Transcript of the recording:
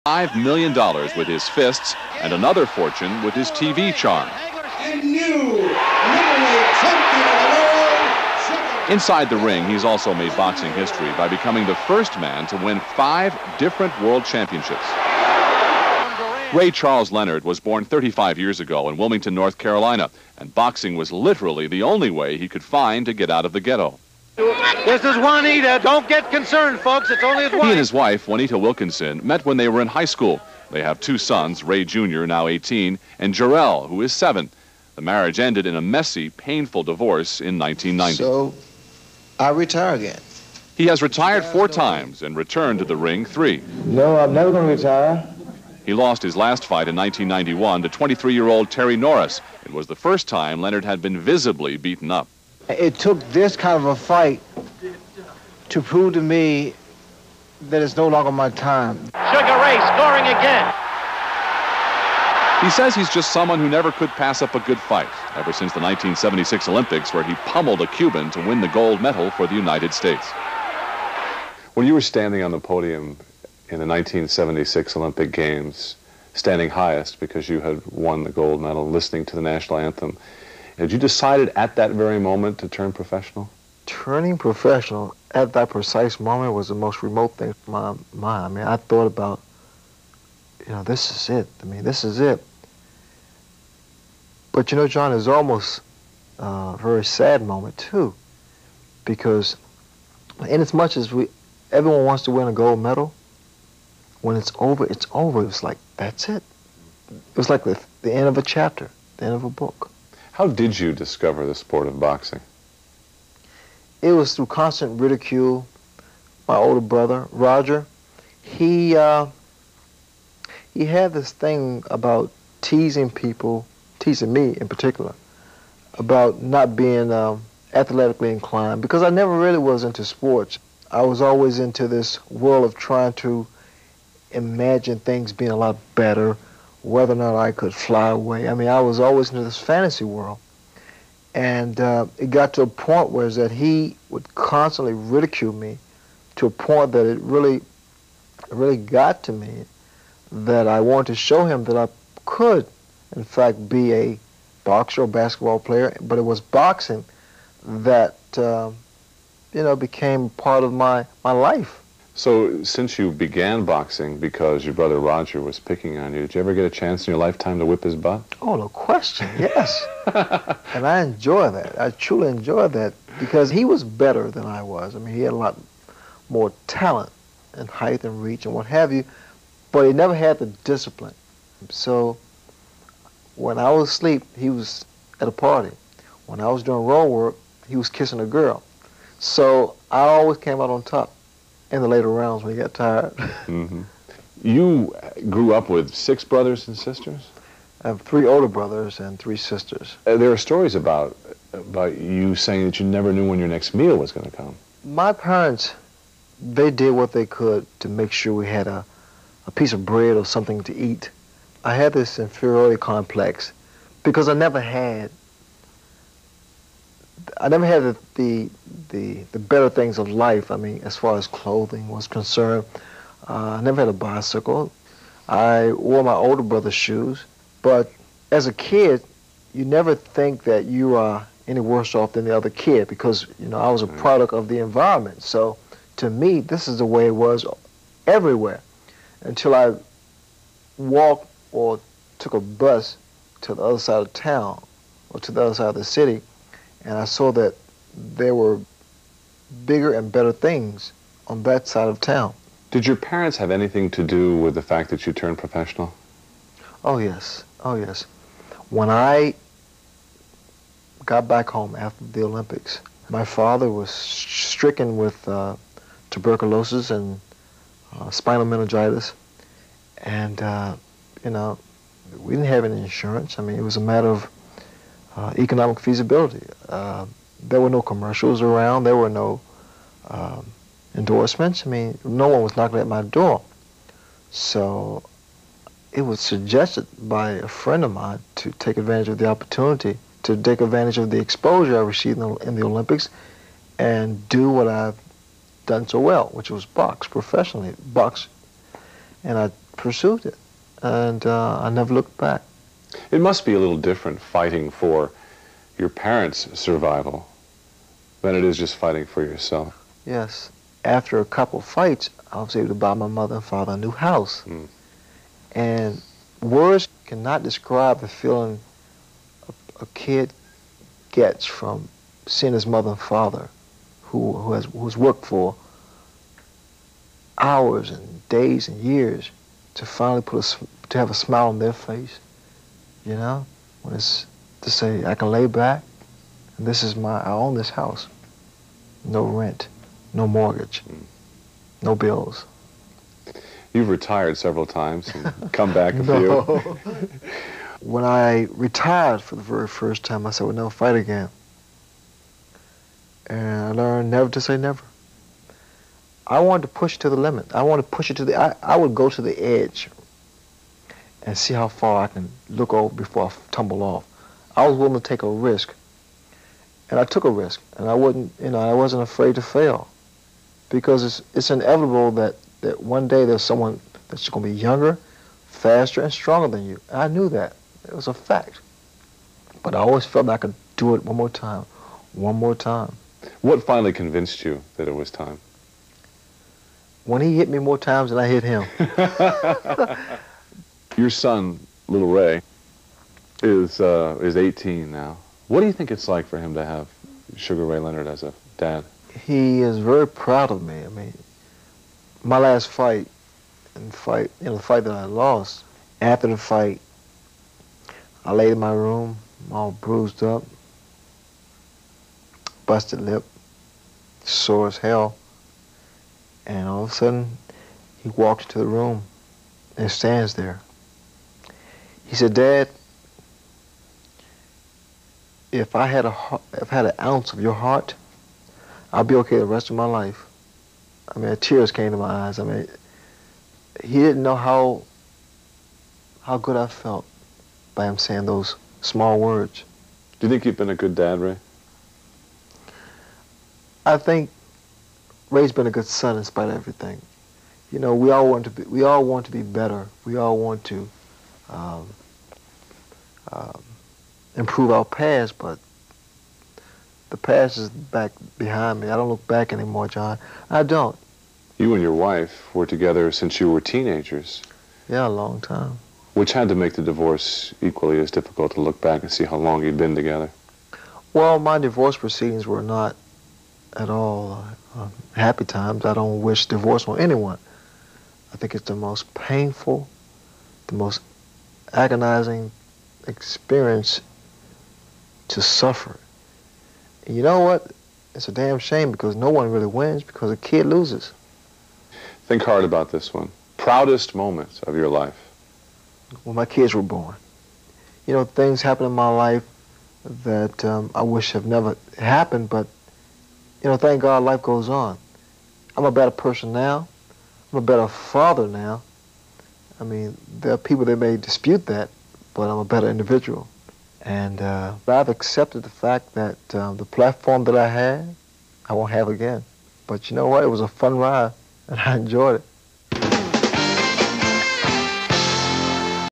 $5 million with his fists and another fortune with his TV charm. And new middleweight champion of the world. Inside the ring, he's also made boxing history by becoming the first man to win 5 different world championships. Ray Charles Leonard was born 35 years ago in Wilmington, North Carolina, and boxing was literally the only way he could find to get out of the ghetto. This is Juanita. Don't get concerned, folks. It's only his wife. He and his wife, Juanita Wilkinson, met when they were in high school. They have 2 sons, Ray Jr., now 18, and Jarrell, who is 7. The marriage ended in a messy, painful divorce in 1990. So I retire again. He has retired 4 times and returned to the ring 3. No, I'm never going to retire. He lost his last fight in 1991 to 23-year-old Terry Norris. It was the first time Leonard had been visibly beaten up. It took this kind of a fight to prove to me that it's no longer my time. Sugar Ray scoring again. He says he's just someone who never could pass up a good fight, ever since the 1976 Olympics, where he pummeled a Cuban to win the gold medal for the United States. When you were standing on the podium in the 1976 Olympic Games, standing highest because you had won the gold medal, listening to the national anthem, had you decided at that very moment to turn professional? Turning professional at that precise moment was the most remote thing from my mind. I mean, I thought about, this is it. I mean, this is it. But John, it's almost a very sad moment too, because in as much as everyone wants to win a gold medal, when it's over, it's over. It's like, that's it. It was like the end of a chapter, the end of a book. How did you discover the sport of boxing? It was through constant ridicule. My older brother, Roger, he had this thing about teasing people, teasing me in particular, about not being athletically inclined, because I never really was into sports. I was always into this world of trying to imagine things being a lot better, whether or not I could fly away. I mean, I was always into this fantasy world. And it got to a point where that he would constantly ridicule me, to a point that it really got to me that I wanted to show him that I could, in fact, be a boxer or basketball player, but it was boxing that, became part of my life. So since you began boxing because your brother Roger was picking on you, did you ever get a chance in your lifetime to whip his butt? Oh, no question, yes. And I enjoy that. I truly enjoy that, because he was better than I was. I mean, he had a lot more talent and height and reach and what have you, but he never had the discipline. So when I was asleep, he was at a party. When I was doing road work, he was kissing a girl. So I always came out on top in the later rounds when he got tired. Mm-hmm. You grew up with 6 brothers and sisters? I have 3 older brothers and 3 sisters. There are stories about you saying that you never knew when your next meal was going to come. My parents, they did what they could to make sure we had a piece of bread or something to eat. I had this inferiority complex because I never had the better things of life. I mean, as far as clothing was concerned, I never had a bicycle. I wore my older brother's shoes. But as a kid, you never think that you are any worse off than the other kid, because, I was a product of the environment. So to me, this is the way it was everywhere, until I walked or took a bus to the other side of town or to the other side of the city, and I saw that there were bigger and better things on that side of town. Did your parents have anything to do with the fact that you turned professional? Oh, yes. Oh, yes. When I got back home after the Olympics, my father was stricken with tuberculosis and spinal meningitis. And, we didn't have any insurance. I mean, it was a matter of economic feasibility. There were no commercials around. There were no endorsements. I mean, no one was knocking at my door. So it was suggested by a friend of mine to take advantage of the opportunity, to take advantage of the exposure I received in the Olympics and do what I've done so well, which was box professionally, box. And I pursued it, and I never looked back. It must be a little different fighting for your parents' survival than it is just fighting for yourself. Yes. After a couple fights, I was able to buy my mother and father a new house. And words cannot describe the feeling a kid gets from seeing his mother and father, who's worked for hours and days and years, to finally to have a smile on their face. You know, when it's to say, I can lay back, and I own this house. No rent, no mortgage, no bills. You've retired several times and come back a No. few. When I retired for the very first time, I said, we'll never fight again. And I learned never to say never. I wanted to push to the limit. I wanted to push it to I would go to the edge and see how far I can look over before I tumble off. I was willing to take a risk. And I took a risk. And I wasn't afraid to fail. Because it's inevitable that one day there's someone that's going to be younger, faster, and stronger than you. And I knew that. It was a fact. But I always felt I could do it one more time. One more time. What finally convinced you that it was time? When he hit me more times than I hit him. Your son, little Ray, is 18 now. What do you think it's like for him to have Sugar Ray Leonard as a dad? He is very proud of me. I mean, my last fight, the fight that I lost, after the fight, I laid in my room, all bruised up, busted lip, sore as hell. And all of a sudden, he walks into the room and stands there. He said, Dad, if I had an ounce of your heart, I'll be okay the rest of my life. I mean, tears came to my eyes. I mean, he didn't know how good I felt by him saying those small words. Do you think you've been a good dad, Ray? I think Ray's been a good son in spite of everything. You know, we all want to be better. We all want to improve our past, but the past is back behind me. I don't look back anymore, John. I don't. You and your wife were together since you were teenagers. Yeah, a long time. Which had to make the divorce equally as difficult to look back and see how long you'd been together. Well, my divorce proceedings were not at all happy times. I don't wish divorce on anyone. I think it's the most painful, the most agonizing experience to suffer. And you know what? It's a damn shame because no one really wins because a kid loses. Think hard about this one. Proudest moments of your life. When my kids were born. You know, things happen in my life that I wish have never happened, but, you know, thank God life goes on. I'm a better person now. I'm a better father now. I mean, there are people that may dispute that, but I'm a better individual. And I've accepted the fact that the platform that I had, I won't have again. But you know what? It was a fun ride, and I enjoyed it.